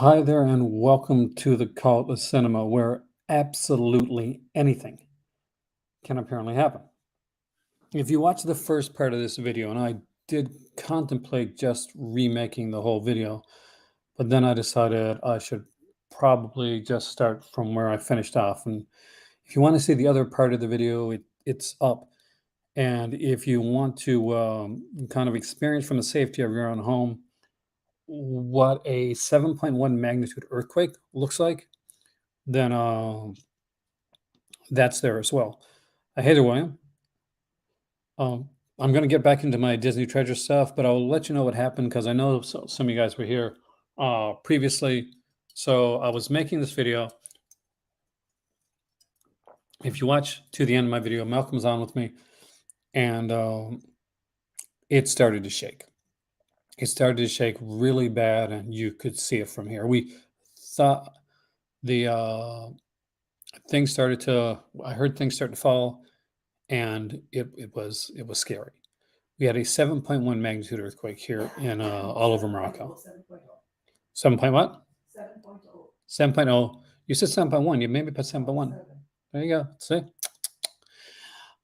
Hi there, and welcome to the Cult of Cinema, where absolutely anything can apparently happen. If you watch the first part of this video, and I did contemplate just remaking the whole video, but then I decided I should probably just start from where I finished off. And if you want to see the other part of the video, it's up. And if you want to kind of experience from the safety of your own home what a 7.1 magnitude earthquake looks like, then that's there as well. Hey there, William. I'm going to get back into my Disney Treasure stuff, but I'll let you know what happened because I know some of you guys were here previously. So I was making this video. If you watch to the end of my video, Malcolm's on with me, and it started to shake. It started to shake really bad, and you could see it from here. We thought the things started to. I heard things start to fall, and it was scary. We had a 7.1 magnitude earthquake here in all over Morocco. 7 point what? 7.0. You said 7.1. You maybe put 7.1. There you go. See?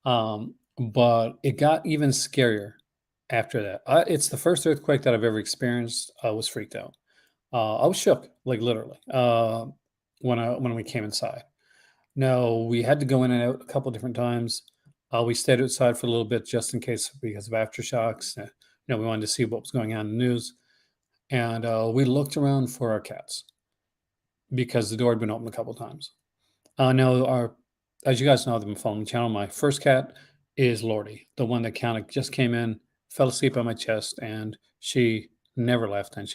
But it got even scarier after that. It's the first earthquake that I've ever experienced. I was freaked out. I was shook, like literally, when we came inside. No, we had to go in and out a couple different times. We stayed outside for a little bit just in case because of aftershocks. We wanted to see what was going on in the news. And we looked around for our cats because the door had been opened a couple times. Now, as you guys know, they've been following the channel. My first cat is Lordy, the one that kind of just came in, fell asleep on my chest, and she never left. And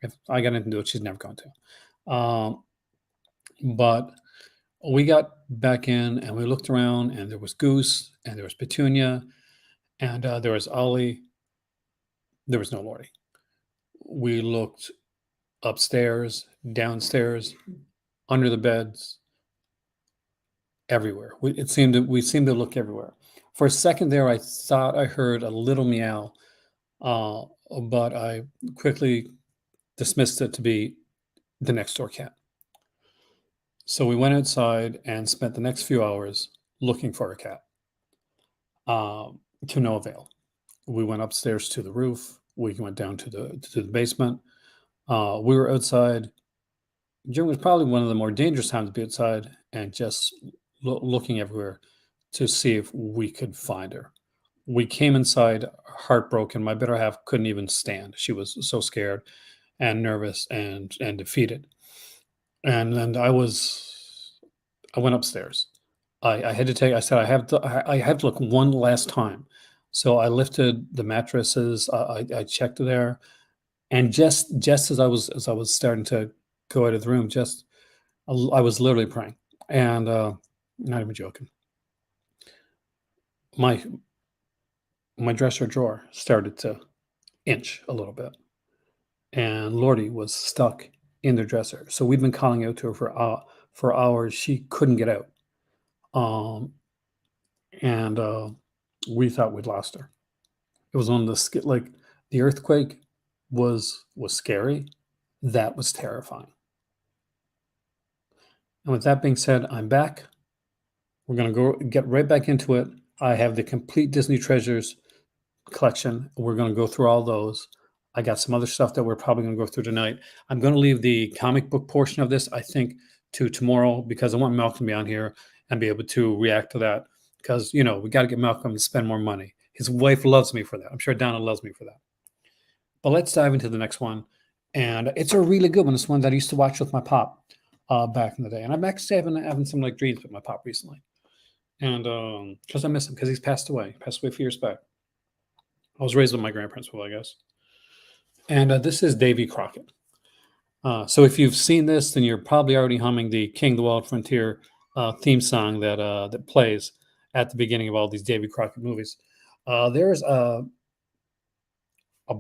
if I got anything to do it, she's never going to. But we got back in and we looked around, and there was Goose, and there was Petunia, and there was Ollie. There was no Lordy. We looked upstairs, downstairs, under the beds, everywhere. We seemed to look everywhere. For a second there, I thought I heard a little meow, but I quickly dismissed it to be the next door cat. So we went outside and spent the next few hours looking for a cat, to no avail. We went upstairs to the roof. We went down to the basement. We were outside. June was probably one of the more dangerous times to be outside and just looking everywhere to see if we could find her. We came inside heartbroken. My better half couldn't even stand. She was so scared and nervous and defeated. And then I went upstairs. I had to take. I said I have to look one last time. So I lifted the mattresses. I checked there, and just as I was starting to go out of the room, I was literally praying, and not even joking. My dresser drawer started to inch a little bit, and Lordy was stuck in the dresser. So we'd been calling out to her for hours. She couldn't get out, and we thought we'd lost her. It was on like the earthquake was scary. That was terrifying. And with that being said, I'm back. We're going to go get right back into it. I have the complete Disney Treasures collection. We're going to go through all those. I got some other stuff that we're probably going to go through tonight. I'm going to leave the comic book portion of this, I think, to tomorrow because I want Malcolm to be on here and be able to react to that because, we got to get Malcolm to spend more money. His wife loves me for that. I'm sure Donna loves me for that. But let's dive into the next one. And it's a really good one. It's one that I used to watch with my pop back in the day. And I'm actually having some like dreams with my pop recently. And because I miss him because he's passed away. Passed away a few years back. I was raised with my grandparents, I guess. And this is Davy Crockett. So if you've seen this, then you're probably already humming the King of the Wild Frontier theme song that plays at the beginning of all these Davy Crockett movies. There's a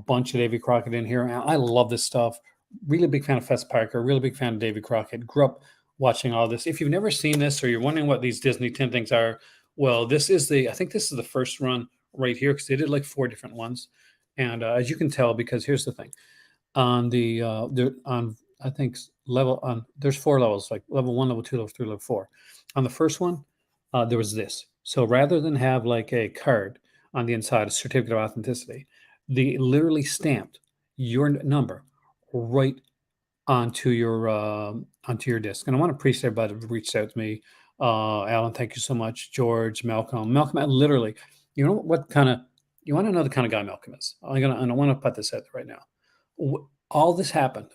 bunch of Davy Crockett in here, and I love this stuff. Really big fan of Fess Parker. Really big fan of Davy Crockett. Grew up watching all this. If you've never seen this or you're wondering what these Disney Tin things are, well, I think this is the first run right here because they did like 4 different ones. And as you can tell, because here's the thing, on I think level on. There's 4 levels, like level 1, level 2, level 3, level 4. On the first one, there was this. So rather than have like a card on the inside, a certificate of authenticity, they literally stamped your number right onto your disc. And I want to appreciate everybody who reached out to me. Alan, thank you so much. George, Malcolm, literally, you know what kind of you want to know the kind of guy Malcolm is. And I want to put this out there right now. All this happened.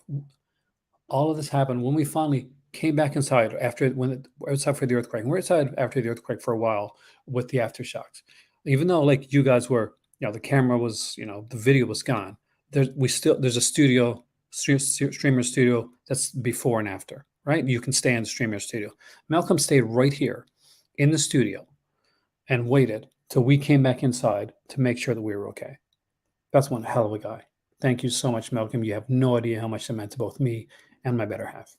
All of this happened when we finally came back inside after outside for the earthquake. And we're outside after the earthquake for a while with the aftershocks. Even though like you guys were, the camera was, the video was gone. There's a streamer studio that's before and after, right? You can stay in the streamer studio. Malcolm stayed right here in the studio and waited till we came back inside to make sure that we were okay. That's one hell of a guy. Thank you so much, Malcolm. You have no idea how much it meant to both me and my better half.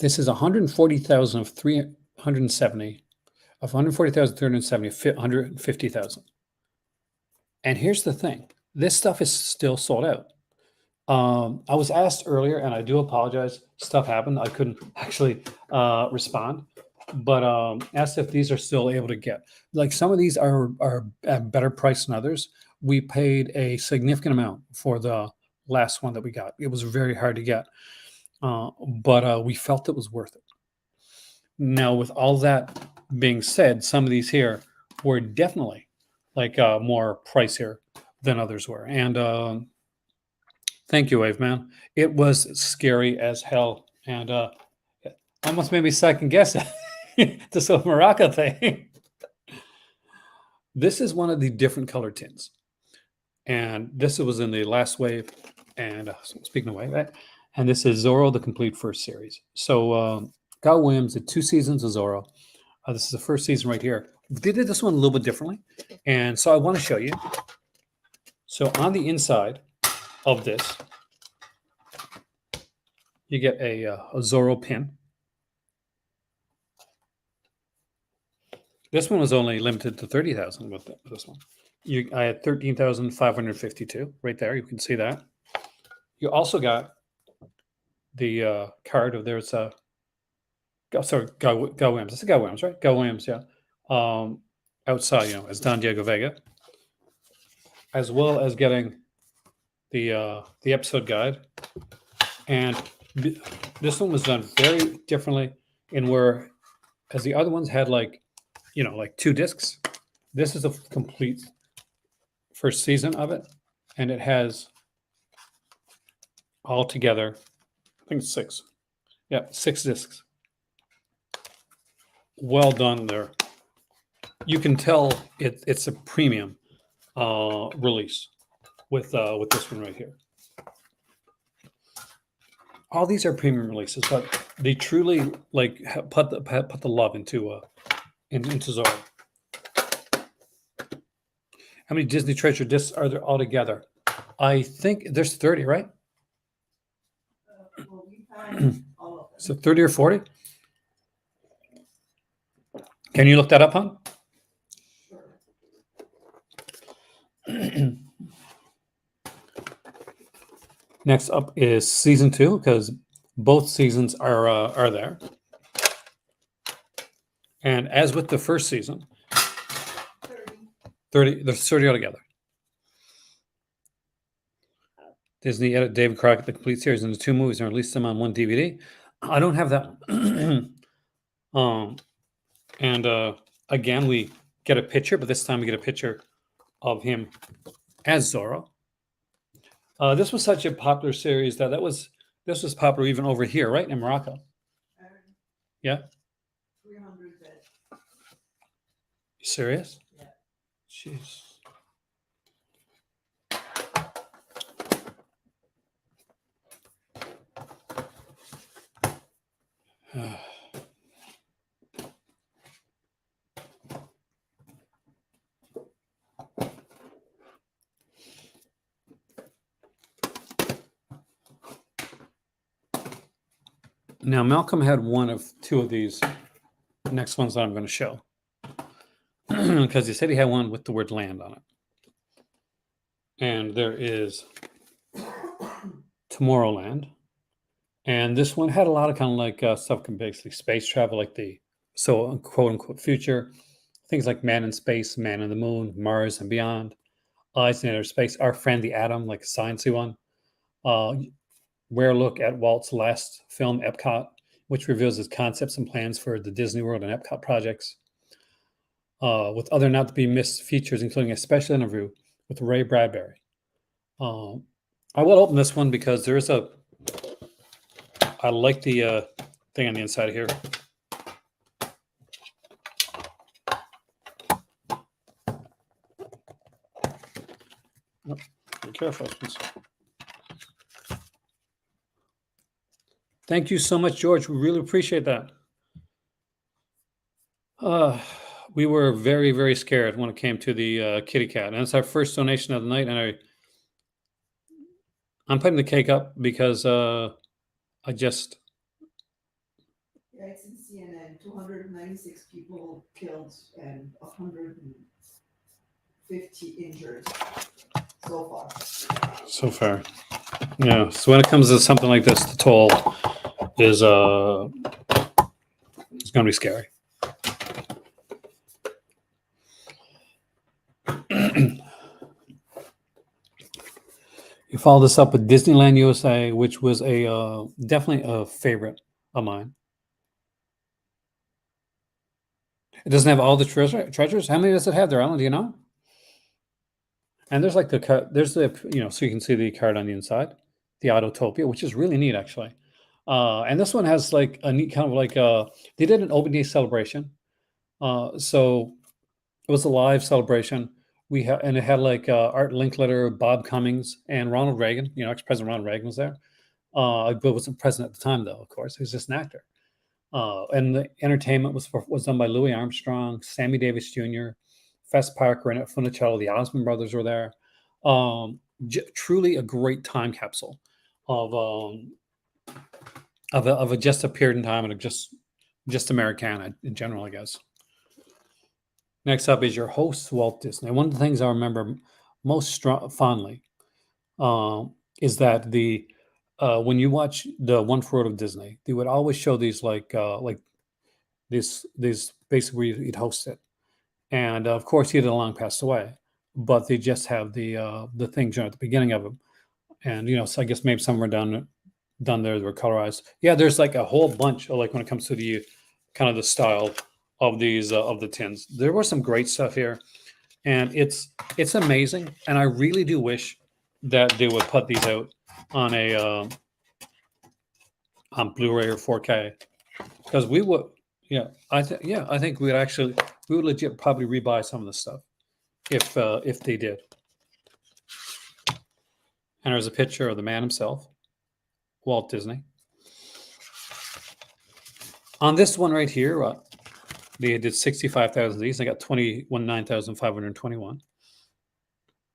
This is 140,000 of 370, of 140,000, 370, 150,000. And here's the thing. This stuff is still sold out. I was asked earlier, and I do apologize. Stuff happened. I couldn't actually respond, but asked if these are still able to get. Like some of these are at better price than others. We paid a significant amount for the last one that we got. It was very hard to get, but we felt it was worth it. Now, with all that being said, some of these here were definitely like more pricier than others were. And thank you, Wave Man. It was scary as hell, and almost made me second guess this whole Maraca thing. This is one of the different color tins, and this was in the last wave. And speaking of wave, and this is Zorro, the complete first series. So Guy Williams did 2 seasons of Zorro. This is the first season right here. They did this one a little bit differently, and so I want to show you. So on the inside of this, you get a Zorro pin. This one was only limited to 30,000 with this one. I had 13,552 right there. You can see that. You also got the card of there's a. Sorry, Guy Williams. That's a Guy Williams, right? Guy Williams, yeah. Outside, as Don Diego Vega, as well as getting the episode guide. And this one was done very differently in where, as the other ones had like 2 discs. This is a complete first season of it, and it has altogether, I think it's 6. Yeah, 6 discs. Well done there. You can tell it's a premium release with this one right here. All these are premium releases, but they truly like put the love into Zorro. How many Disney Treasure discs are there altogether? I think there's 30, right? Well, we find all of them. So 30 or 40? Can you look that up, hon? Sure. Next up is season 2, because both seasons are there. And as with the first season, 30. There's 30 altogether. Disney edit David Crockett, the complete series into 2 movies and released them on 1 DVD. I don't have that. And again, we get a picture, but this time we get a picture of him as Zorro. This was such a popular series that this was popular even over here, right in Morocco. Yeah. 300 bed. You serious? Yeah. Jeez. Now, Malcolm had one of 2 of these next ones that I'm going to show. Because he said he had one with the word land on it. And there is Tomorrowland. And this one had a lot of kind of like stuff can basically space travel, like the quote unquote future, things like Man in Space, Man on the Moon, Mars and Beyond, Eyes in Outer Space, Our Friend the Atom, like a sciencey one. Rare look at Walt's last film, Epcot, which reveals his concepts and plans for the Disney World and Epcot projects. With other not to be missed features, including a special interview with Ray Bradbury. I will open this one because there is I like the thing on the inside here. Oh, be careful. Thank you so much, George. We really appreciate that. We were very, very scared when it came to the kitty cat, and it's our first donation of the night. And I'm putting the cake up because I just Yeah, it's in CNN, 296 people killed and 150 injured so far. Yeah. So when it comes to something like this, the toll is it's going to be scary. You follow this up with Disneyland USA, which was a definitely a favorite of mine. It doesn't have all the treasures. How many does it have there, Alan? Do you know? And there's like there's the so you can see the card on the inside, the Autotopia, which is really neat actually. And this one has like a neat kind of like they did an open day celebration. So it was a live celebration. And it had like Art Linkletter, Bob Cummings, and Ronald Reagan. Ex-President Ronald Reagan was there. But wasn't president at the time, though. Of course, he was just an actor. And the entertainment was done by Louis Armstrong, Sammy Davis Jr., Fess Parker, and Funicello. The Osmond brothers were there. Truly a great time capsule of a just a period in time and just Americana in general, I guess. Next up is your host, Walt Disney. One of the things I remember most fondly is that when you watch the One World of Disney, they would always show these like this basically where he'd host it, and of course he had long passed away, but they just have the things at the beginning of them, and so I guess maybe somewhere down there they were colorized. Yeah, there's like a whole bunch of like when it comes to the kind of the style of these of the tins. There was some great stuff here, and it's amazing. And I really do wish that they would put these out on a on Blu-ray or 4K, because we would. Yeah, I think we would legit probably rebuy some of the stuff if they did. And there's a picture of the man himself, Walt Disney. On this one right here. They did 65,000 of these. I got 9,521.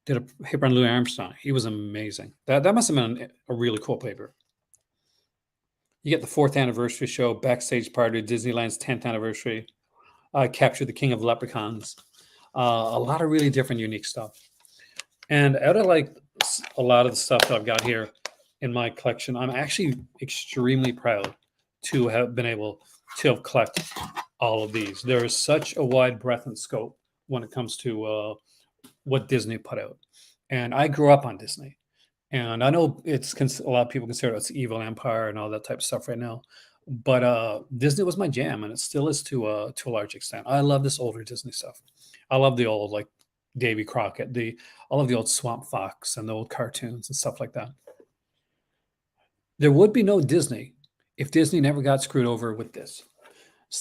Did a paper on Louis Armstrong. He was amazing. That must have been a really cool paper. You get the 4th anniversary show, backstage party, Disneyland's 10th anniversary. Captured the King of Leprechauns. A lot of really different, unique stuff. And out of like a lot of the stuff that I've got here in my collection, I'm actually extremely proud to have been able to have collected all of these. There is such a wide breadth and scope when it comes to what Disney put out. And I grew up on Disney. And I know a lot of people consider it's evil empire and all that type of stuff right now. But Disney was my jam, and it still is to a large extent. I love this older Disney stuff. I love the old like Davy Crockett, all of the old Swamp Fox and the old cartoons and stuff like that. There would be no Disney if Disney never got screwed over with this.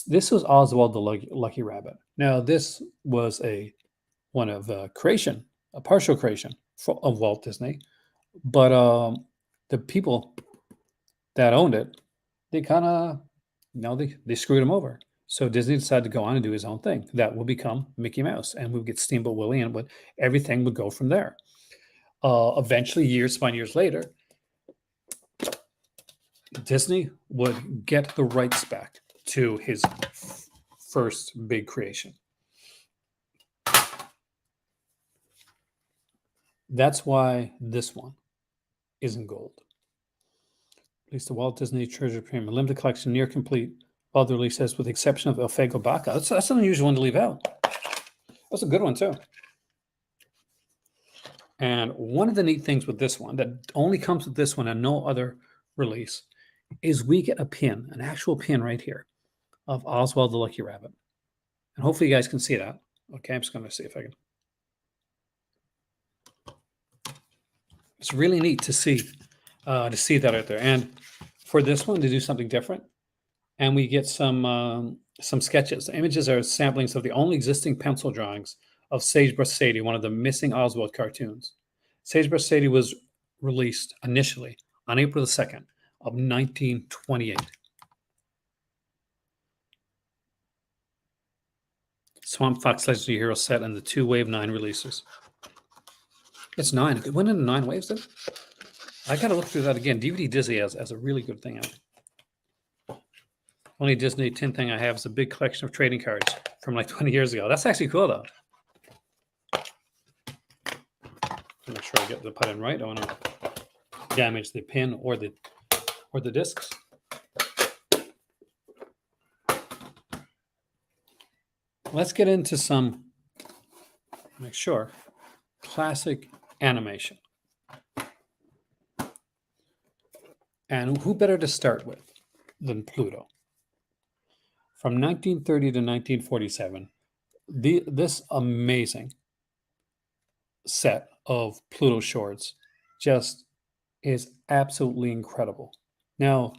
This was Oswald the Lucky Rabbit. Now, this was a partial creation of Walt Disney, but the people that owned it, they kind of, they screwed him over. So Disney decided to go on and do his own thing. That would become Mickey Mouse, and we would get Steamboat Willie, and everything would go from there. Eventually, years later, Disney would get the rights back to his first big creation. That's why this one is in gold. Released the Walt Disney Treasure Premium, limited collection, near complete. All the releases, with the exception of El Fuego Baca. That's an unusual one to leave out. That's a good one too. And one of the neat things with this one that only comes with this one and no other release is we get a pin, an actual pin right here of Oswald the Lucky Rabbit. And hopefully you guys can see that. Okay, I'm just going to see if I can. It's really neat to see that out there. And for this one, to do something different, and we get some sketches. The images are samplings of the only existing pencil drawings of Sagebrush Sadie, one of the missing Oswald cartoons. Sagebrush Sadie was released initially on April the 2nd of 1928. Swamp Fox Legendary Hero set and the 2 Wave 9 releases. It's 9. It went into 9 waves then? I got to look through that again. DVD Disney has a really good thing out. Only Disney 10 thing I have is a big collection of trading cards from like 20 years ago. That's actually cool though. Make sure I get the put in right. I don't want to damage the pin or the discs. Let's get into some, make sure, classic animation. And who better to start with than Pluto? From 1930 to 1947, this amazing set of Pluto shorts just is absolutely incredible. Now,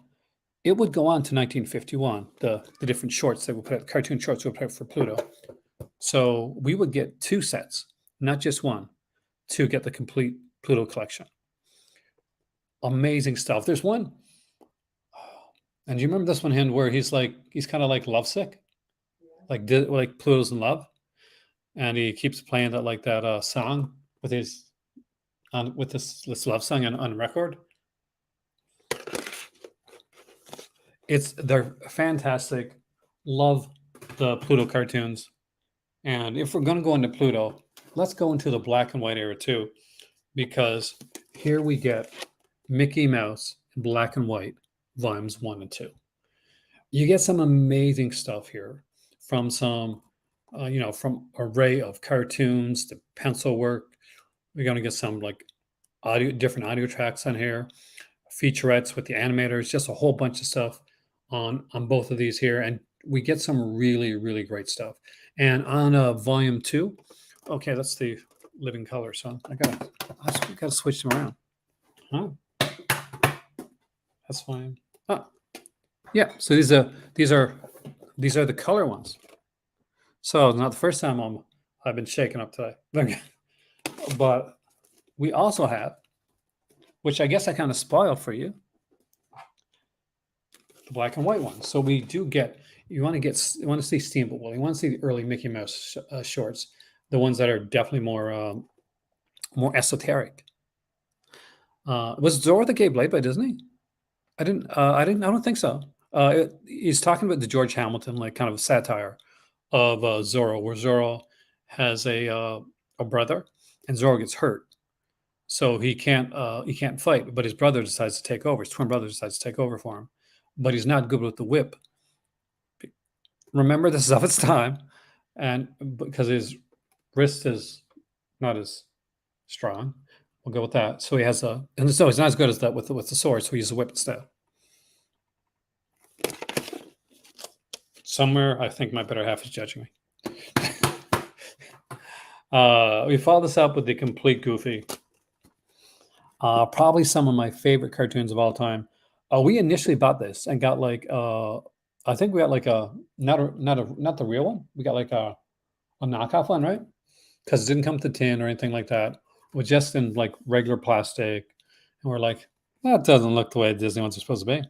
it would go on to 1951, the different shorts that we put out, cartoon shorts we put out for Pluto. So we would get 2 sets, not just one, to get the complete Pluto collection. Amazing stuff. There's one, and do you remember this one, Hind, where he's kind of like lovesick, like Pluto's in love, and he keeps playing that song with this love song on record. They're fantastic. Love the Pluto cartoons, and if we're going to go into Pluto, let's go into the black and white era too, because here we get Mickey Mouse in black and white, volumes 1 and 2. You get some amazing stuff here from some, from array of cartoons to pencil work. We're going to get some different audio tracks on here, featurettes with the animators, just a whole bunch of stuff on both of these here. And we get some really, really great stuff. And on volume 2, okay, that's the living color. So I gotta switch them around. Huh? That's fine. Yeah. So these are the color ones. So it's not the first time I've been shaken up today. But we also have, which I guess I kind of spoiled for you, the black and white ones. So we do get. You want to see Steamboat Willie. You want to see the early Mickey Mouse shorts, the ones that are definitely more esoteric. Was Zorro the Gay Blade by Disney? I don't think so. He's talking about the George Hamilton, kind of a satire of Zorro, where Zorro has a brother, and Zorro gets hurt, so he can't fight. But his brother decides to take over. His twin brother decides to take over for him, but he's not good with the whip. Remember, this is of its time, and because his wrist is not as strong, we'll go with that. So he has and so he's not as good as that with the sword, so he uses a whip instead. Somewhere, I think my better half is judging me. We follow this up with the complete Goofy. Probably some of my favorite cartoons of all time. We initially bought this and got I think we got not the real one. We got a knockoff one, right? Because it didn't come to tin or anything like that. It was just in regular plastic, and we're like, that doesn't look the way Disney ones are supposed to be.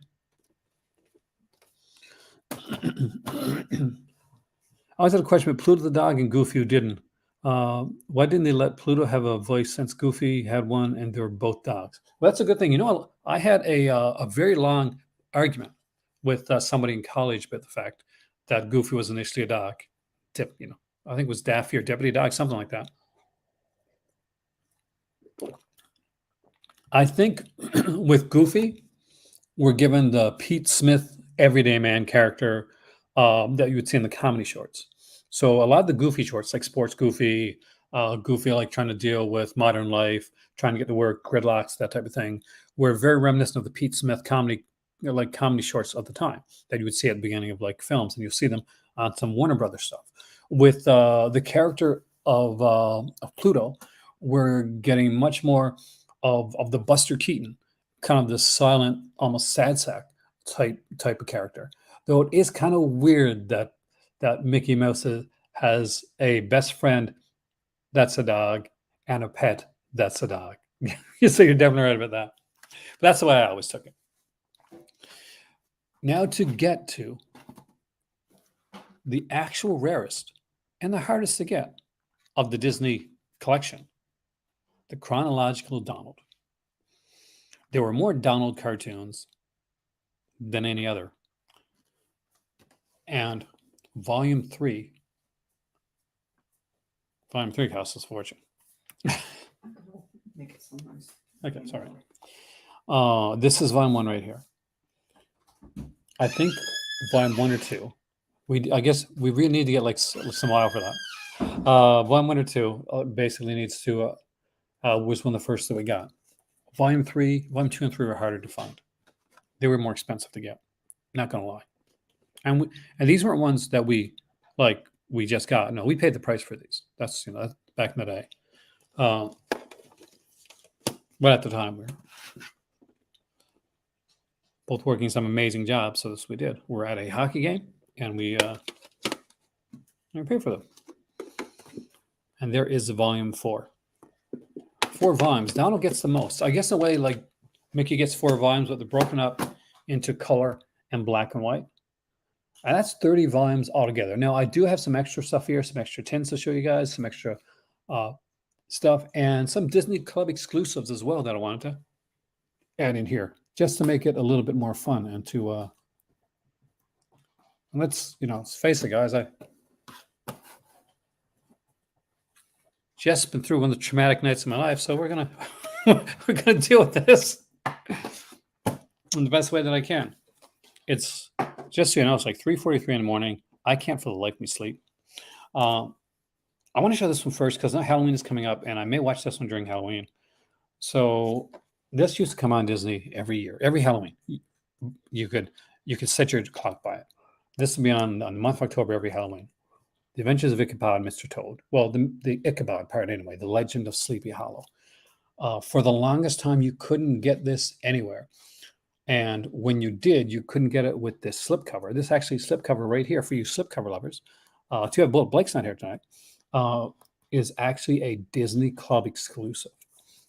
I always had a question about Pluto the dog and Goofy who didn't. Why didn't they let Pluto have a voice since Goofy had one and they were both dogs? Well, that's a good thing. I had a very long argument with somebody in college about the fact that Goofy was initially a dog. I think it was Daffy or Deputy Dog, something like that. I think with Goofy, were given the Pete Smith everyday man character that you would see in the comedy shorts. So a lot of the goofy shorts, like Sports Goofy, Goofy like trying to deal with modern life, trying to get to work, gridlocks, that type of thing, were very reminiscent of the Pete Smith comedy, like comedy shorts of the time that you would see at the beginning of like films, and you'll see them on some Warner Brothers stuff. With the character of Pluto, we're getting much more of the Buster Keaton, kind of this silent, almost sad sack type of character. Though it is kind of weird that Mickey Mouse has a best friend that's a dog and a pet that's a dog. So you're definitely right about that. But that's the way I always took it. Now to get to the actual rarest and the hardest to get of the Disney collection, the chronological Donald. There were more Donald cartoons than any other. And volume 3 costs us a fortune. Make it so nice. Okay, sorry. This is volume 1 right here. I think volume 1 or 2. I guess we really need to get like some oil for that. Volume 1 or 2 basically needs to was one of the first that we got. Volume 2 and 3 were harder to find. They were more expensive to get. Not gonna lie. And these weren't ones that we just got. No, we paid the price for these. That's that's back in the day. But at the time we were both working some amazing jobs, so this we did. We're at a hockey game and we paid for them. And there is volume 4. 4 volumes. Donald gets the most. I guess in a way, like Mickey gets 4 volumes, but they're broken up into color and black and white. And that's 30 volumes altogether. Now, I do have some extra stuff here, some extra tins to show you guys, some extra stuff, and some Disney Club exclusives as well that I wanted to add in here, just to make it a little bit more fun and to let's face it, guys. I just been through one of the traumatic nights of my life, so we're gonna deal with this in the best way that I can. It's just so you know, it's like 3:43 in the morning. I can't for the life of me sleep. I want to show this one first because Halloween is coming up, and I may watch this one during Halloween. So this used to come on Disney every year, every Halloween. You could set your clock by it. This will be on the month of October every Halloween. The Adventures of Ichabod and Mr. Toad. Well, the Ichabod part anyway, The Legend of Sleepy Hollow. For the longest time, you couldn't get this anywhere. And when you did, you couldn't get it with this slipcover. This actually slipcover right here for you slipcover lovers. Too bad Blake's not here tonight. Is actually a Disney Club exclusive.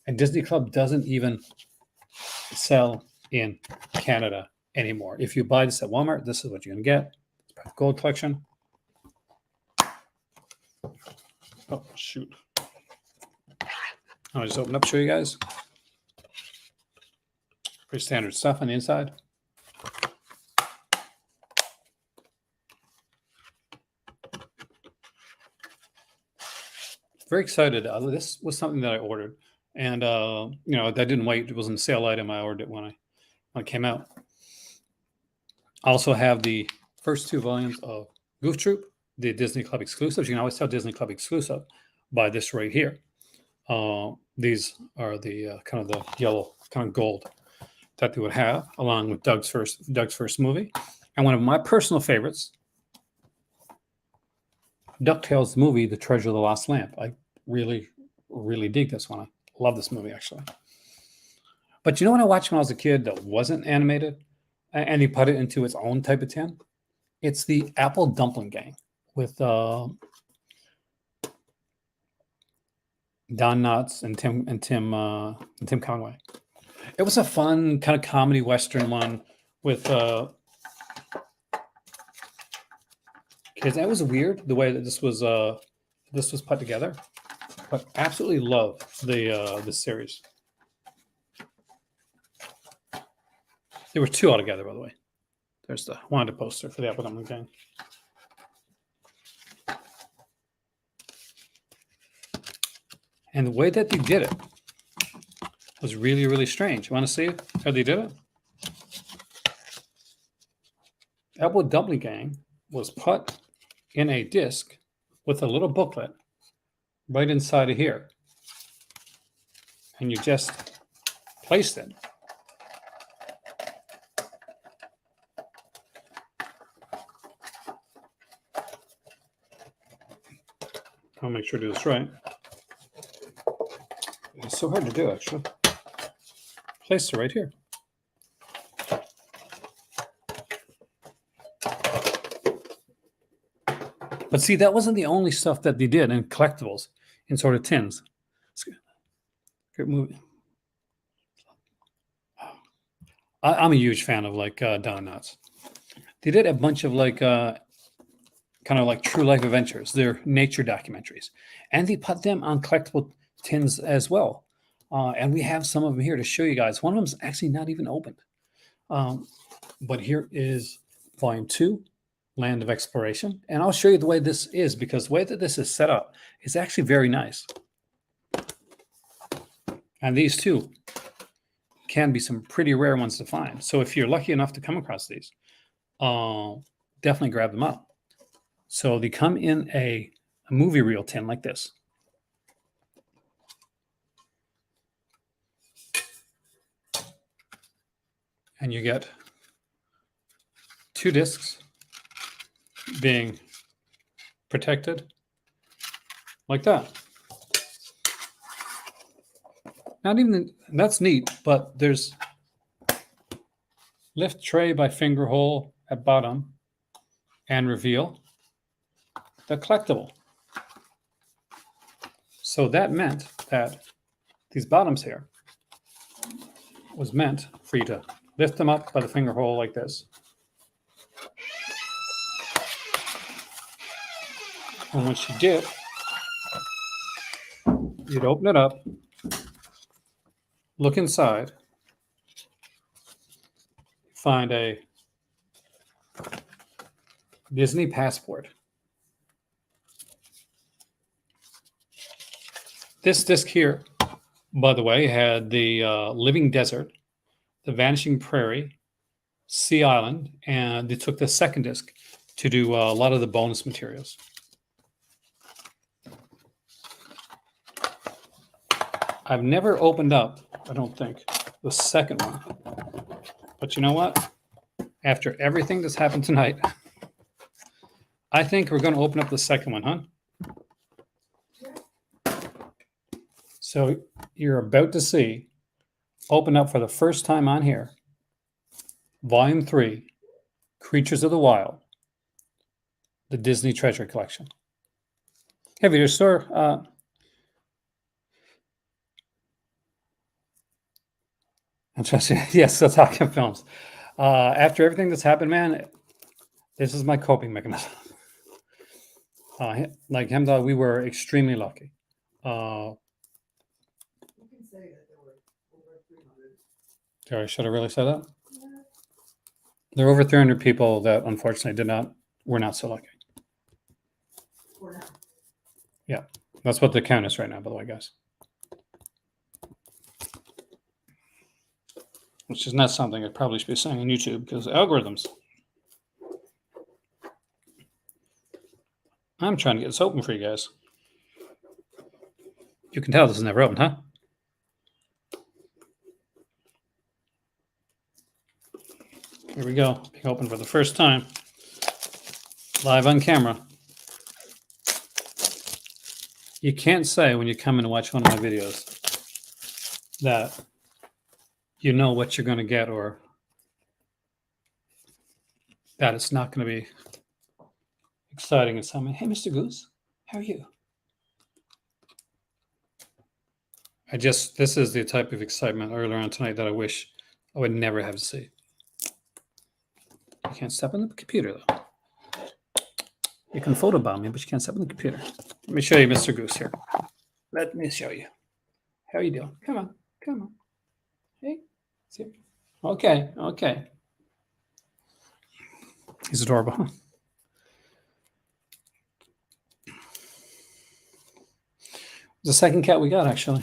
And Disney Club doesn't even sell in Canada anymore. If you buy this at Walmart, this is what you're going to get. Gold collection. Oh, shoot. I'll just open up, show you guys. Pretty standard stuff on the inside. Very excited. This was something that I ordered. And, that didn't wait. It was in the sale item. I ordered it when it came out. I also have the first 2 volumes of Goof Troop, the Disney Club exclusives. You can always tell Disney Club exclusive by this right here. These are the kind of the yellow, kind of gold that they would have, along with Doug's first movie. And one of my personal favorites, DuckTales movie, The Treasure of the Lost Lamp. I really, really dig this one. I love this movie, actually. But when I watched when I was a kid that wasn't animated, and he put it into its own type of tin? It's the Apple Dumpling Gang with Don Knotts and Tim Conway. It was a fun kind of comedy Western one with kids. That was weird the way that this was put together, but absolutely love the series. There were 2 altogether, by the way. There's the Wanda poster for the Apple Dumpling Gang. And the way that they did it was really, really strange. You want to see how they did it? Elbow Doubling Gang was put in a disc with a little booklet right inside of here. And you just placed it. I'll make sure to do this right. It's so hard to do, actually. Place it right here. But see, that wasn't the only stuff that they did in collectibles, in sort of tins. Great movie. I'm a huge fan of like Don Knotts. They did a bunch of like kind of like true life adventures. They're nature documentaries, and they put them on collectible tins as well. And we have some of them here to show you guys. One of them is actually not even opened. But here is Volume 2, Land of Exploration. And I'll show you the way this is, because the way that this is set up is actually very nice. And these two can be some pretty rare ones to find. So if you're lucky enough to come across these, definitely grab them up. So they come in a movie reel tin like this. And you get 2 discs being protected like that. Not even, that's neat, but there's lift tray by finger hole at bottom and reveal the collectible. So that meant that these bottoms here was meant for you to lift them up by the finger hole like this. And once you did, you'd open it up, look inside, find a Disney passport. This disc here, by the way, had the Living Desert, the Vanishing Prairie, Sea Island, and they took the second disc to do a lot of the bonus materials. I've never opened up, I don't think, the second one. But you know what? After everything that's happened tonight, I think we're going to open up the second one, huh? So you're about to see, open up for the first time on here, Volume 3, Creatures of the Wild, the Disney Treasure Collection. Hey, video store. Interesting. Yes, still talking films. After everything that's happened, man, this is my coping mechanism. Like Hemdall, we were extremely lucky. You can say that there were over 300. Sorry, should I really say that? There are over 300 people that unfortunately were not so lucky. For now. Yeah, that's what the count is right now, by the way, guys. Which is not something I probably should be saying on YouTube because algorithms. I'm trying to get this open for you guys. You can tell this is never opened, huh? Here we go. Being opened for the first time. Live on camera. You can't say when you come in to watch one of my videos that you know what you're going to get or that it's not going to be exciting and something. Hey, Mr. Goose, how are you? This is the type of excitement earlier on tonight that I wish I would never have to see. You can't step on the computer, though. You can photobomb me, but you can't step on the computer. Let me show you Mr. Goose here. Let me show you. How are you doing? Come on, come on. Hey, see? Okay, okay. He's adorable, huh? The second cat we got, actually.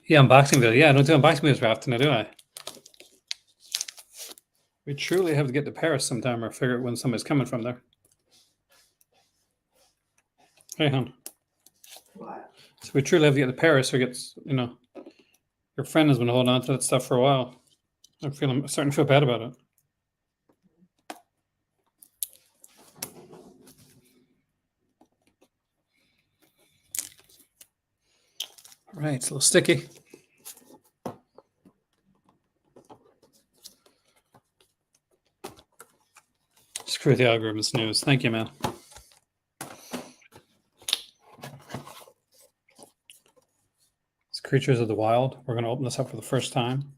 Yeah, unboxing video. Yeah, I don't do unboxing videos very often, do I? We truly have to get to Paris sometime or figure out when somebody's coming from there. Hey, hon. What? So we truly have to get to Paris or get, your friend has been holding on to that stuff for a while. I'm starting to feel bad about it. All right, it's a little sticky. Screw the algorithm snooze. Thank you, man. It's Creatures of the Wild. We're going to open this up for the first time.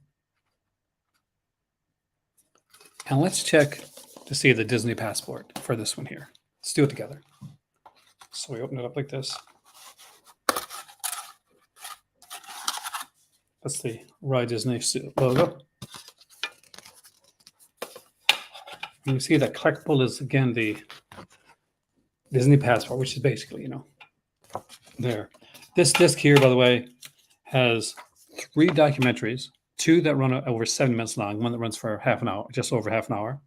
And let's check to see the Disney passport for this one here. Let's do it together. So we open it up like this. That's the Rye Disney logo. And you see that collectible is, again, the Disney passport, which is basically, there. This disc here, by the way, has 3 documentaries, 2 that run over 7 minutes long, one that runs for half an hour, just over half an hour.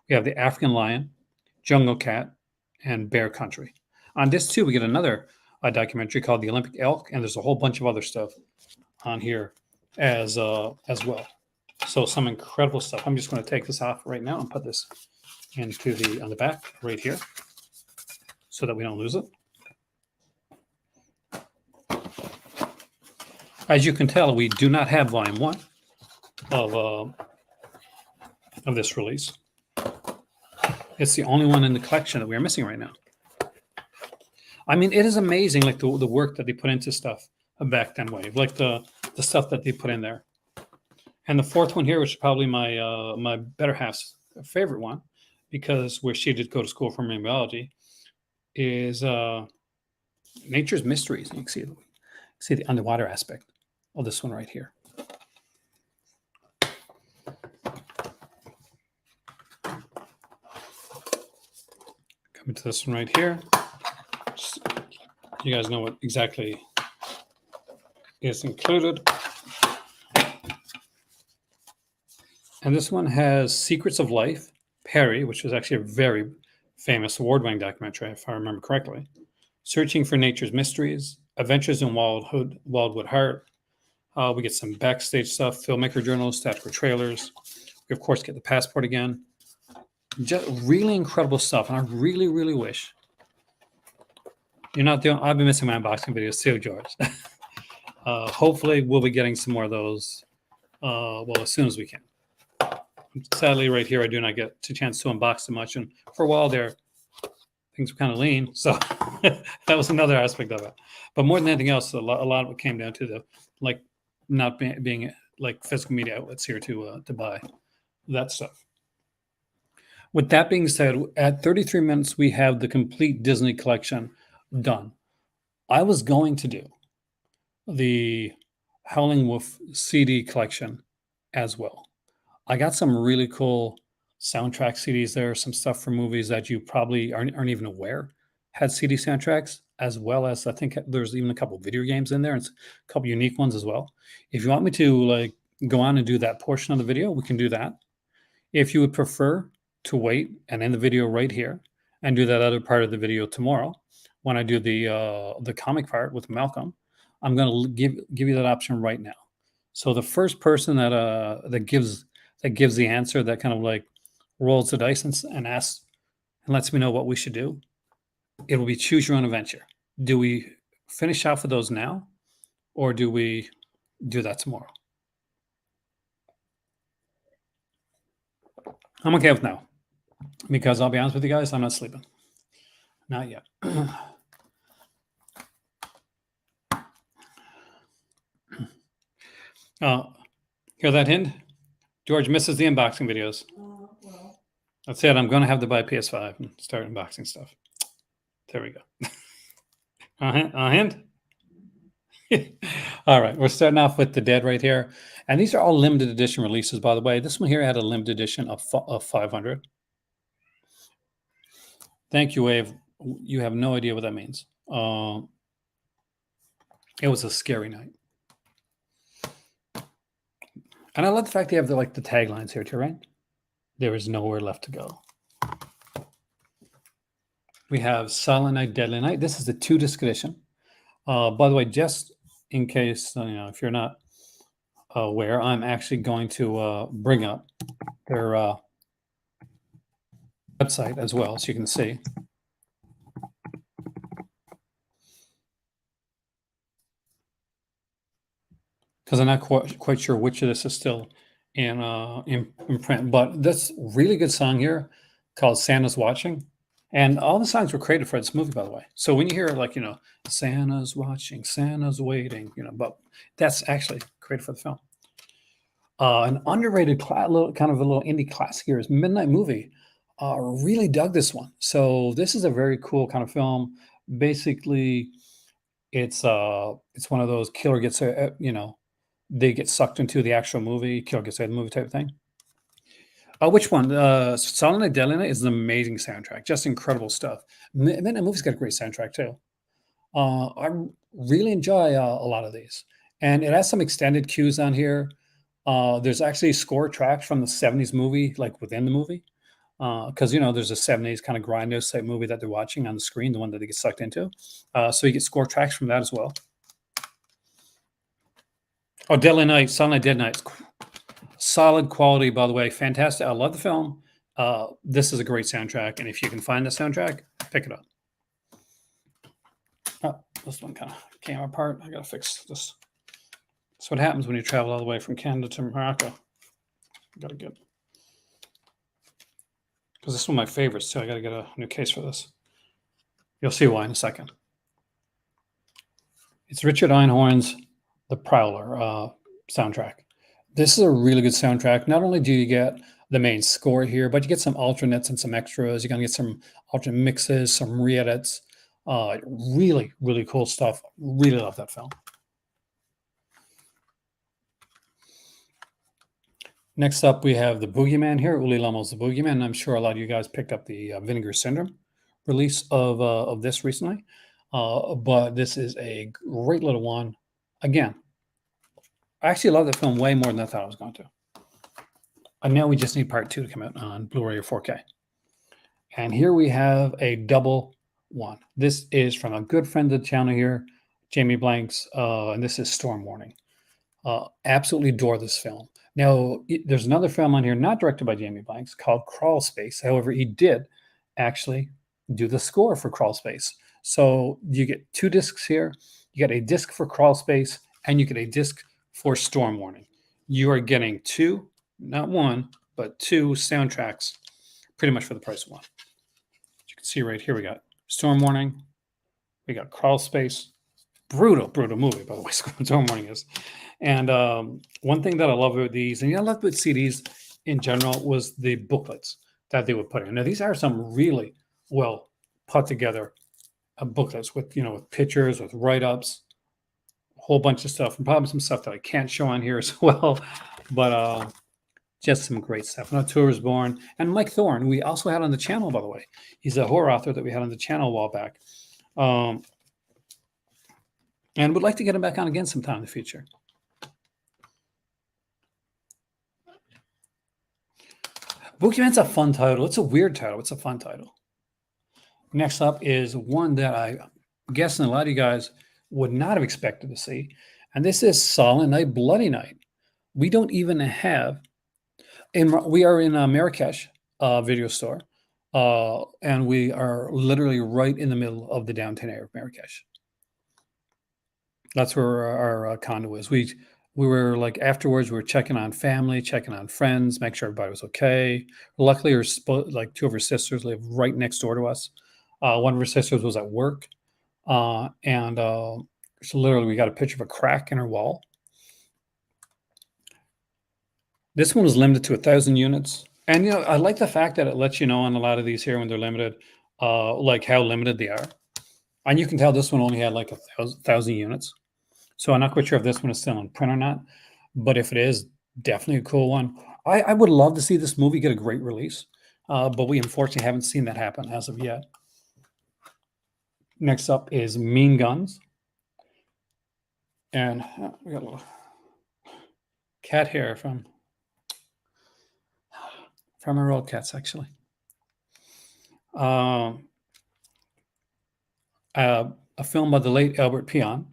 We have the African Lion, Jungle Cat, and Bear Country. On this too, we get another documentary called The Olympic Elk, and there's a whole bunch of other stuff on here as well. So some incredible stuff. I'm just going to take this off right now and put this into on the back right here so that we don't lose it. As you can tell, we do not have volume 1 of this release. It's the only one in the collection that we are missing right now. I mean, it is amazing, like the work that they put into stuff back then, Wave, like the stuff that they put in there. And the 4th one here, which is probably my better half's favorite one, because where she did go to school for marine biology, is Nature's Mysteries. You can see the underwater aspect of this one right here. Coming to this one right here. You guys know what exactly is included. And this one has Secrets of Life, Perry, which is actually a very famous award-winning documentary, if I remember correctly. Searching for Nature's Mysteries, Adventures in Wildwood Heart. We get some backstage stuff, filmmaker journals, statistical trailers. We, of course, get the passport again. Just really incredible stuff. And I really, really wish you're not doing. I've been missing my unboxing videos too, George. Hopefully, we'll be getting some more of those as soon as we can. Sadly, right here, I do not get a chance to unbox too much. And for a while there, things were kind of lean. So that was another aspect of it. But more than anything else, a lot of it came down to the not being like physical media outlets here to buy that stuff. With that being said, at 33 minutes, we have the complete Disney collection done. I was going to do the Howling Wolf CD collection as well. I got some really cool soundtrack CDs there, some stuff from movies that you probably aren't even aware had CD soundtracks, as well as I think there's even a couple of video games in there and a couple unique ones as well. If you want me to go on and do that portion of the video, we can do that. If you would prefer to wait and end the video right here and do that other part of the video tomorrow, when I do the comic part with Malcolm, I'm going to give you that option right now. So the first person that gives the answer, that kind of rolls the dice and asks and lets me know what we should do, it will be choose your own adventure. Do we finish off with those now, or do we do that tomorrow? I'm okay with now, because I'll be honest with you guys, I'm not sleeping. Not yet. Hear that hint? George misses the unboxing videos. Well, That's it. I'm going to have to buy PS5 and start unboxing stuff. There we go. A hint? All right. We're starting off with The Dead right here. And these are all limited edition releases, by the way. This one here had a limited edition of 500. Thank you, Wave. You have no idea what that means. It was a scary night. And I love the fact they have the taglines here too, right? There is nowhere left to go. We have Silent Night, Deadly Night. This is the 2-disc edition. By the way, just in case if you're not aware, I'm actually going to bring up their website as well, so you can see. Because I'm not quite sure which of this is still in print, but this really good song here called "Santa's Watching," and all the songs were created for this movie, by the way. So when you hear Santa's watching, Santa's waiting, but that's actually created for the film. An underrated little kind of a little indie classic here is Midnight Movie. Really dug this one. So this is a very cool kind of film. Basically, it's one of those killer gets they get sucked into the actual movie, killer gets out of the movie type of thing. Which one? Silent Night, Deadly Night is an amazing soundtrack, just incredible stuff. Midnight Movie's got a great soundtrack too. I really enjoy a lot of these, and it has some extended cues on here. There's actually score tracks from the 70s movie, like within the movie. Because there's a 70s kind of grindhouse type movie that they're watching on the screen, the one that they get sucked into. So you get score tracks from that as well. Oh, Deadly Night, Silent Night, Dead Night. Solid quality, by the way. Fantastic. I love the film. This is a great soundtrack, and if you can find the soundtrack, pick it up. Oh, this one kind of came apart. I gotta fix this. That's what happens when you travel all the way from Canada to Morocco. Gotta get, because this is one of my favorites too. I gotta get a new case for this. You'll see why in a second. It's Richard Einhorn's The Prowler soundtrack. This is a really good soundtrack. Not only do you get the main score here, but you get some alternates and some extras. You're gonna get some alternate mixes, some re-edits. Really, really cool stuff. Really love that film. Next up, we have The Boogeyman here. Uli Lommell's The Boogeyman. I'm sure a lot of you guys picked up the Vinegar Syndrome release of this recently. But this is a great little one. Again, I actually love the film way more than I thought I was going to. And now we just need part 2 to come out on Blu-ray or 4K. And here we have a double one. This is from a good friend of the channel here, Jamie Blanks, and this is Storm Warning. Absolutely adore this film. Now, there's another film on here, not directed by Jamie Blanks, called Crawl Space. However, he did actually do the score for Crawl Space. So you get 2 discs here. You get a disc for Crawl Space, and you get a disc for Storm Warning. You are getting 2, not 1, but 2 soundtracks pretty much for the price of 1. As you can see right here, we got Storm Warning. We got Crawl Space. Brutal movie, by the way, Storm Warning is. And one thing that I love about these, and I love with CDs in general, was the booklets that they would put in. Now, these are some really well put together booklets with, with pictures, with write-ups, a whole bunch of stuff, and probably some stuff that I can't show on here as well. But just some great stuff. No Tour is Born. And Mike Thorne, we also had on the channel, by the way. He's a horror author that we had on the channel a while back. And would like to get him back on again sometime in the future. Boogeyman's a fun title. It's a weird title. It's a fun title. Next up is one that I'm guessing a lot of you guys would not have expected to see. And this is Silent Night, Bloody Night. We don't even have, we are in Marrakesh video store. And we are literally right in the middle of the downtown area of Marrakesh. That's where our condo is. We were like, afterwards, we were checking on family, checking on friends, make sure everybody was okay. Luckily, 2 of her sisters live right next door to us. One of her sisters was at work. So literally, we got a picture of a crack in her wall. This one was limited to 1,000 units. And, I like the fact that it lets you know on a lot of these here when they're limited, like how limited they are. And you can tell this one only had like 1,000 units. So I'm not quite sure if this one is still in print or not. But if it is, definitely a cool one. I would love to see this movie get a great release. But we unfortunately haven't seen that happen as of yet. Next up is Mean Guns. And we got a little cat hair from our old cats, actually. Um, a film by the late Albert Pion,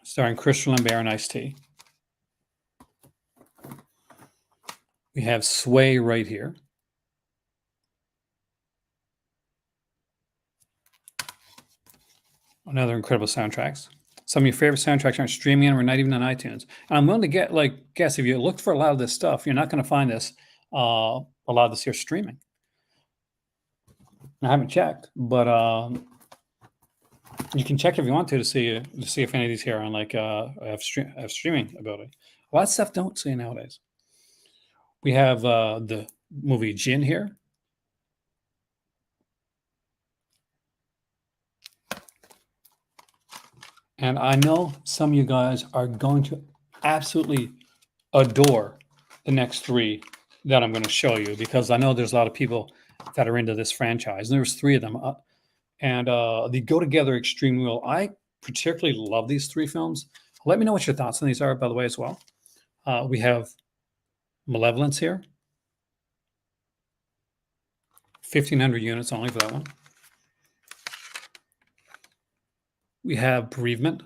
starring Christian Lambert and Ice-T. We have Sway right here. Another incredible soundtracks. Some of your favorite soundtracks aren't streaming or not even on iTunes. And I'm willing to guess if you look for a lot of this stuff, you're not going to find this a lot of this here streaming. I haven't checked, but you can check if you want to see if any of these here are on like have streaming ability. A lot of stuff don't see nowadays. We have the movie Jin here. And I know some of you guys are going to absolutely adore the next three that I'm going to show you, because I know there's a lot of people that are into this franchise. And there's three of them. And they go together extremely well. I particularly love these three films. Let me know what your thoughts on these are, by the way, as well. We have Malevolence here. 1,500 units only for that one. We have Bereavement.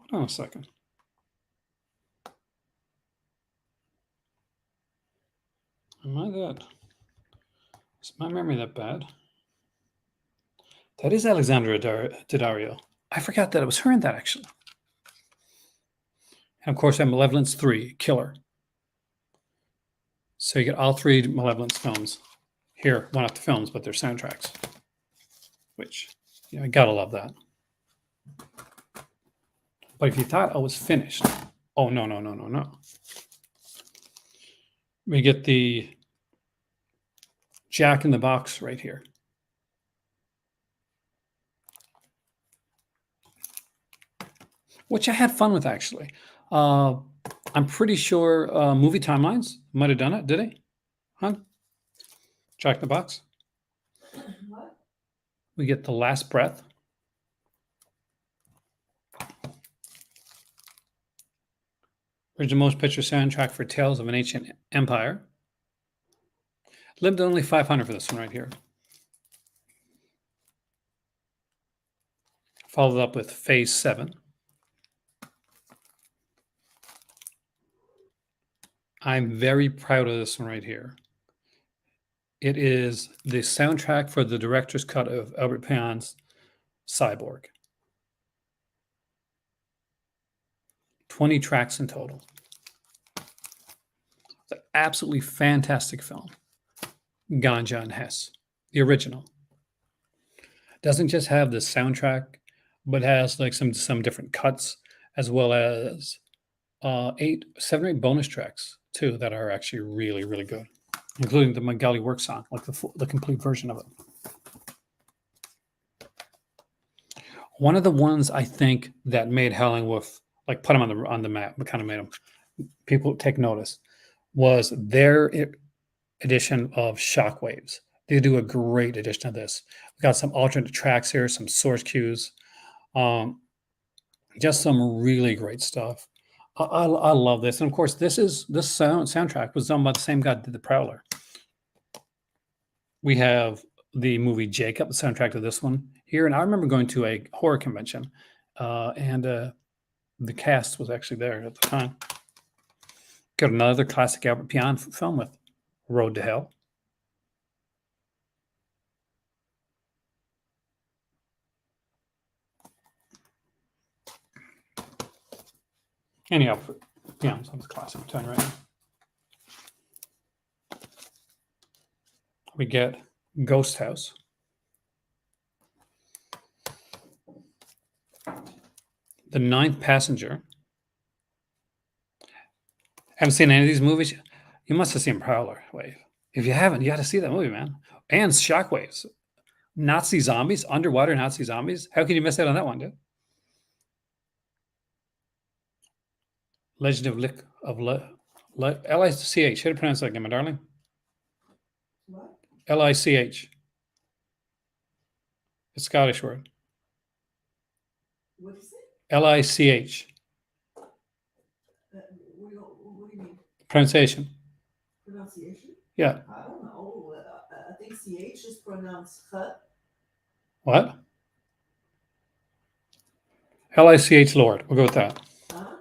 Hold on a second. Is my memory that bad? That is Alexandra Daddario. I forgot that it was her in that, actually. And of course, I have Malevolence 3, Killer. So you get all three Malevolence films here. Well, not the films, but their soundtracks. Which, I gotta love that. But if you thought I was finished, oh, no. We get the Jack in the Box right here. Which I had fun with, actually. I'm pretty sure Movie Timelines might have done it. Did he? Huh? Jack in the Box. What? We get The Last Breath. Original Motion Picture soundtrack for Tales of an Ancient Empire. Lived only 500 for this one right here. Followed up with Phase 7. I'm very proud of this one right here. It is the soundtrack for the director's cut of Albert Pion's Cyborg. 20 tracks in total. It's an absolutely fantastic film. Ganja and Hess, the original. Doesn't just have the soundtrack, but has like some different cuts, as well as 7 or 8 bonus tracks too that are actually really, really good, including the Magali Works song, like the complete version of it. One of the ones I think that made Howling Wolf, like put him on the map, but kind of made him people take notice, was their edition of Shockwaves. They do a great edition of this. We got some alternate tracks here, some source cues, just some really great stuff. I love this, and of course, this soundtrack was done by the same guy that did The Prowler. We have the movie Jacob, the soundtrack to this one here, and I remember going to a horror convention, and the cast was actually there at the time. Got another classic Albert Pion film with Road to Hell. Anyhow, Pion's a classic. I'm telling you right now. We get Ghost House. The Ninth Passenger. Haven't seen any of these movies? You must have seen Prowler Wave. If you haven't, you got to see that movie, man. And Shockwaves. Nazi zombies, underwater Nazi zombies. How can you miss out on that one, dude? Legend of Lich, L-I-C-H. How to pronounce that again, my darling? What? Lich. It's a Scottish word. What is it? Lich. What do you mean? Pronunciation. Pronunciation? Yeah. I don't know. I think CH is pronounced ch. What? Lich Lord. We'll go with that. Huh?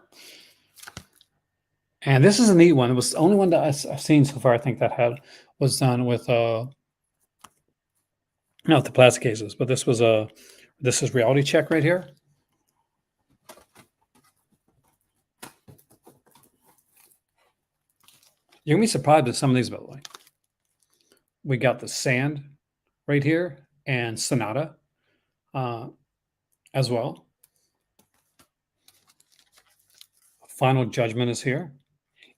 And this is a neat one. It was the only one that I've seen so far. I think that was done with not the plastic cases, but this is Reality Check right here. You're gonna be surprised at some of these, by the way. We got the Sand right here and Sonata as well. Final Judgment is here.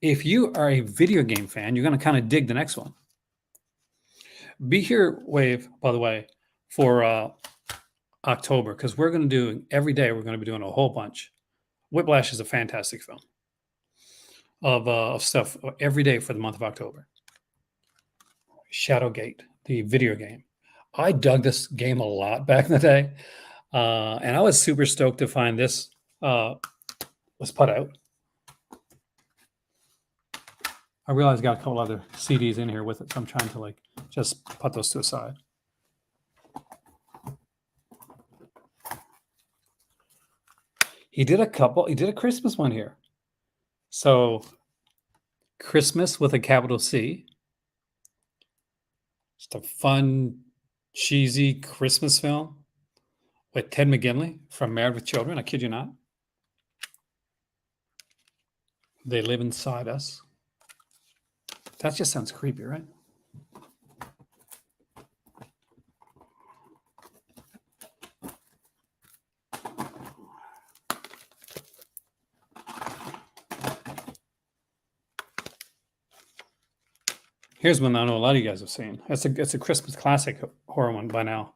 If you are a video game fan, you're going to kind of dig the next one. Be here, Wave, by the way, for October, because we're going to do every day, we're going to be doing a whole bunch. Whiplash is a fantastic film of stuff every day for the month of October. Shadowgate, the video game. I dug this game a lot back in the day. And I was super stoked to find this was put out. I realize I got a couple other CDs in here with it, so I'm trying to like just put those to the side. He did a Christmas one here. So Christmas with a capital C. Just a fun, cheesy Christmas film with Ted McGinley from Married with Children. I kid you not. They Live Inside Us. That just sounds creepy, right? Here's one I know a lot of you guys have seen. It's a Christmas classic horror one by now.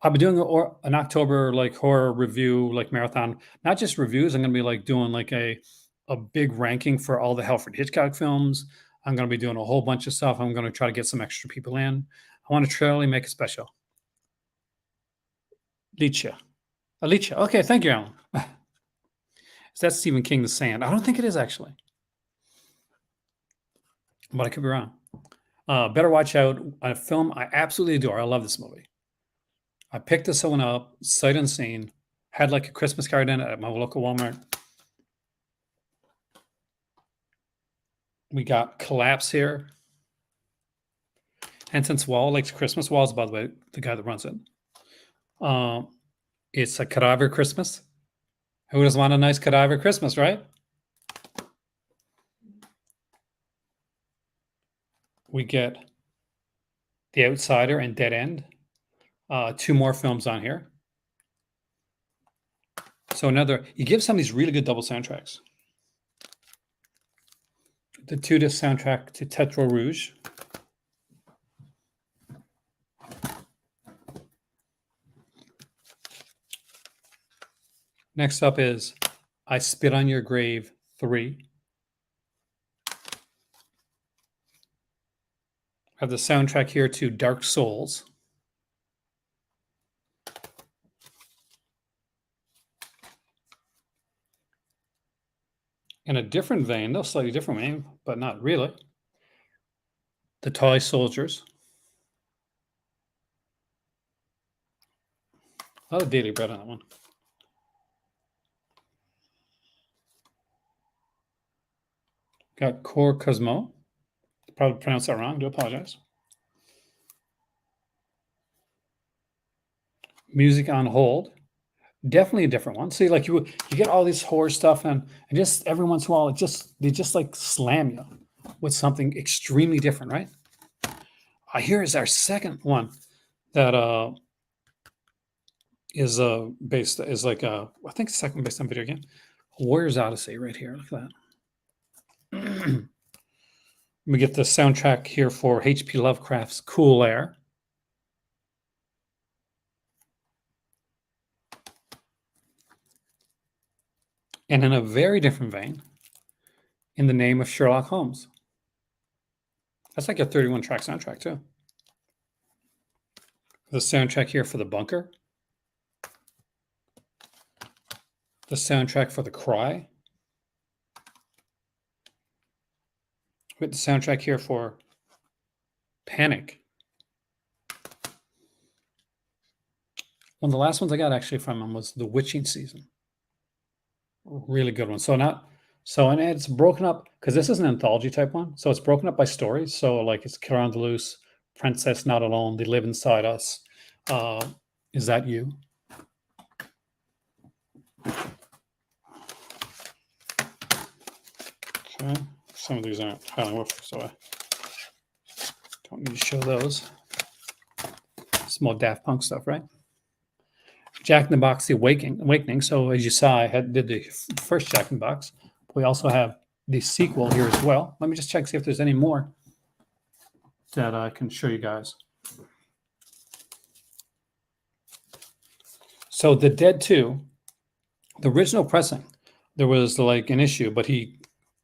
I'll be doing an October like horror review like marathon. Not just reviews. I'm going to be like doing like a big ranking for all the Alfred Hitchcock films. I'm going to be doing a whole bunch of stuff. I'm going to try to get some extra people in. I want to truly make it special. Alicia. Okay, thank you, Alan. Is that Stephen King, The Sand? I don't think it is actually. But I could be wrong. Better Watch Out, a film I absolutely adore. I love this movie. I picked this one up, sight unseen, had like a Christmas card in it at my local Walmart. We got Collapse here. And since Wall likes Christmas, Wall's, by the way, the guy that runs it. It's a Cadaver Christmas. Who doesn't want a nice Cadaver Christmas, right? We get The Outsider and Dead End. Two more films on here. So you give some of these really good double soundtracks. The 2-disc soundtrack to Tetra Rouge. Next up is I Spit on Your Grave 3. I have the soundtrack here to Dark Souls. In a different vein, though, slightly different vein, but not really. The Toy Soldiers. A lot of Daily Bread on that one. Got Cor Cosmo. Probably pronounced that wrong. I do apologize. Music on Hold. Definitely a different one. See, like you get all this horror stuff, and just every once in a while, they just like slam you with something extremely different, right? Here is our second one that is I think the second based on video game. Warriors Odyssey right here. Look at that. We get the soundtrack here for H.P. Lovecraft's Cool Air. And in a very different vein, In the Name of Sherlock Holmes. That's like a 31-track soundtrack, too. The soundtrack here for The Bunker. The soundtrack for The Cry. With the soundtrack here for Panic. One of the last ones I got actually from him was The Witching Season. Really good one. And it's broken up because this is an anthology type one. So it's broken up by stories. So like it's Carondelouche, Princess Not Alone, They Live Inside Us. Is That You? Okay. Some of these aren't Howling Wolf, so I don't need to show those. It's more Daft Punk stuff, right? Jack in the Box, The Awakening. So as you saw, I did the first Jack in the Box. We also have the sequel here as well. Let me just check, see if there's any more that I can show you guys. So The Dead 2, the original pressing, there was like an issue, but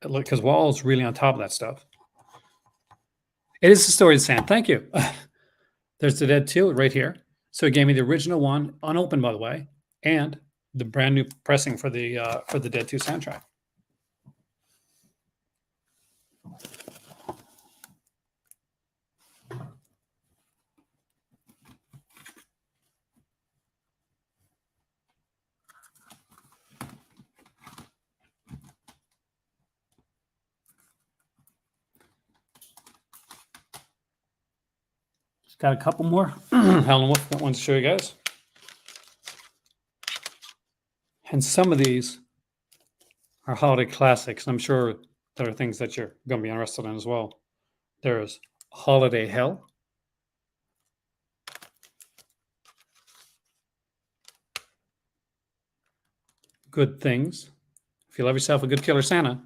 because Wall's really on top of that stuff. It is the story of Sam. Thank you. There's The Dead 2 right here. So he gave me the original one, unopened by the way, and the brand new pressing for the Dead 2 soundtrack. Got a couple more Howlin' Wolf ones to show you guys. And some of these are holiday classics. I'm sure there are things that you're going to be interested in as well. There's Holiday Hell. Good Things. If you love yourself a good Killer Santa.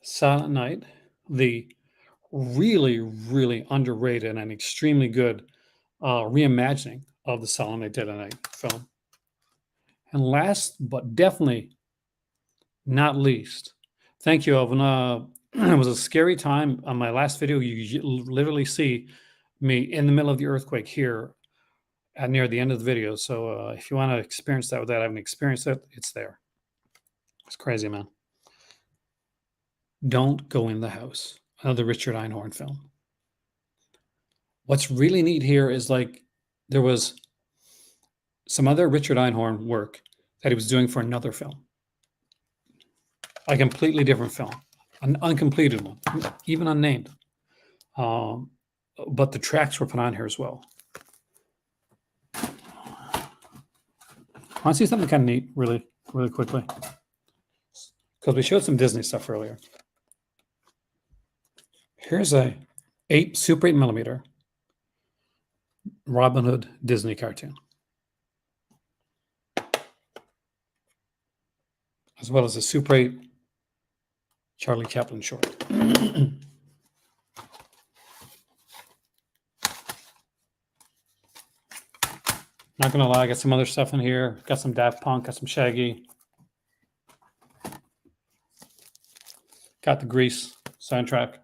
Silent Night. The really, really underrated and extremely good reimagining of the Silent Night, Deadly Night film. And last but definitely not least, thank you, Elvin. It was a scary time. On my last video, you literally see me in the middle of the earthquake here at near the end of the video. So if you want to experience that without having experienced it, it's there. It's crazy, man. Don't Go in the House. Another Richard Einhorn film. What's really neat here is like there was some other Richard Einhorn work that he was doing for another film. A completely different film, an uncompleted one, even unnamed. But the tracks were put on here as well. Want to see something kind of neat, really, really quickly? Because we showed some Disney stuff earlier. Here's a Super 8 millimeter Robin Hood Disney cartoon, as well as a Super 8 Charlie Chaplin short. Not gonna lie, I got some other stuff in here. Got some Daft Punk, got some Shaggy. Got the Grease soundtrack.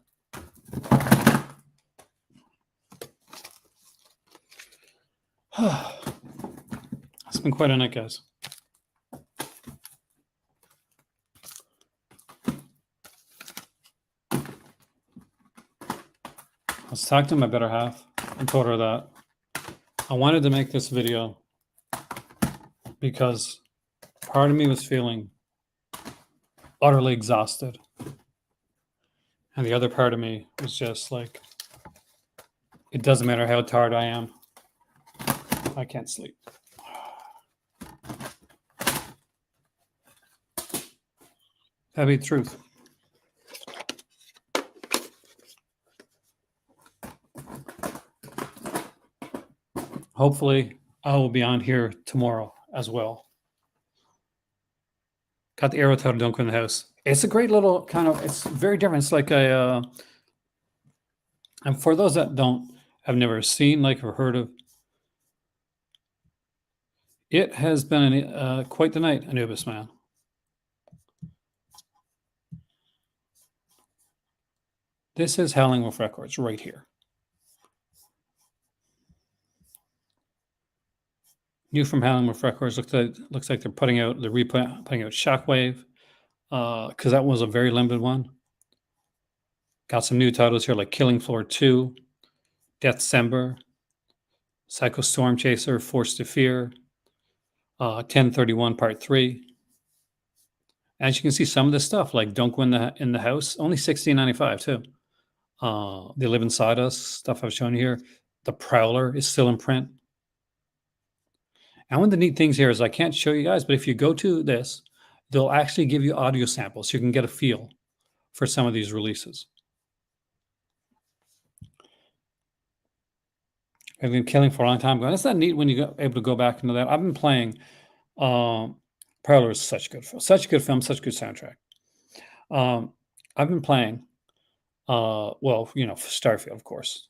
It's been quite a night, guys. I was talking to my better half and told her that I wanted to make this video because part of me was feeling utterly exhausted. And the other part of me was just like, it doesn't matter how tired I am. I can't sleep. That'd be the truth. Hopefully, I will be on here tomorrow as well. Got the arrow title, Don't Go in the House. It's a great little kind of, it's very different. It's like a, and for those that have never seen, like, or heard of, it has been quite the night, Anubis, man. This is Howling Wolf Records right here. New from Howling with Records. Looks like they're putting out putting out Shockwave, because that was a very limited one. Got some new titles here like Killing Floor 2, Deathcember, Psycho Storm Chaser, Forced to Fear, 1031 Part 3. As you can see, some of this stuff like Don't Go in the House, only $16.95 too. They Live Inside Us, stuff I've shown you here. The Prowler is still in print. And one of the neat things here is I can't show you guys, but if you go to this, they'll actually give you audio samples so you can get a feel for some of these releases. I've been killing for a long time ago. That's not neat when you're able to go back into that. I've been playing. Prowler is such a good film, such a good soundtrack. I've been playing. Well, Starfield, of course.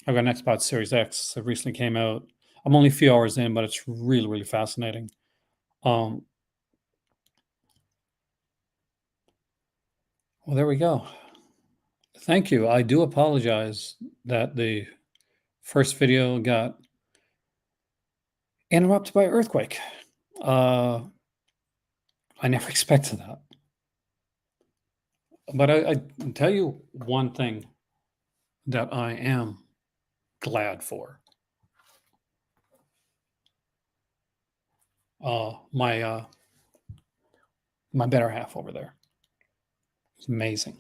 I've got an Xbox Series X that recently came out. I'm only a few hours in, but it's really, really fascinating. Well, there we go. Thank you. I do apologize that the first video got interrupted by earthquake. I never expected that. But I tell you one thing that I am glad for. My better half over there. It's amazing.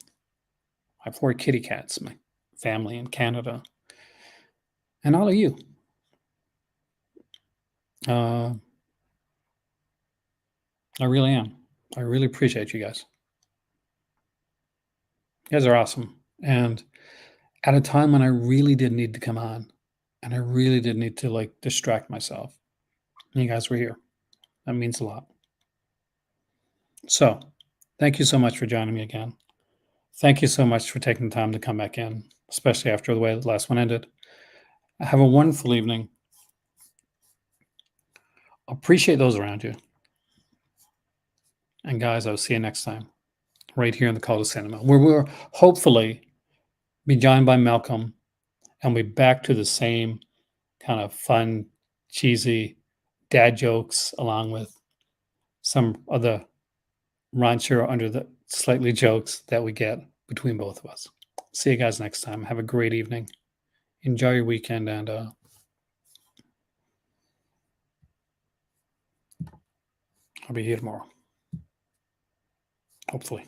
I have 4 kitty cats, my family in Canada, and all of you. I really am. I really appreciate you guys. You guys are awesome. And at a time when I really did need to come on, and I really did need to distract myself, you guys were here. That means a lot. So, thank you so much for joining me again. Thank you so much for taking the time to come back in, especially after the way the last one ended. Have a wonderful evening. Appreciate those around you. And guys, I'll see you next time, right here in the Call to Cinema, where we'll hopefully be joined by Malcolm and we're back to the same kind of fun, cheesy dad jokes, along with some other raunchier under the slightly jokes that we get between both of us. See you guys next time. Have a great evening. Enjoy your weekend, and I'll be here tomorrow. Hopefully.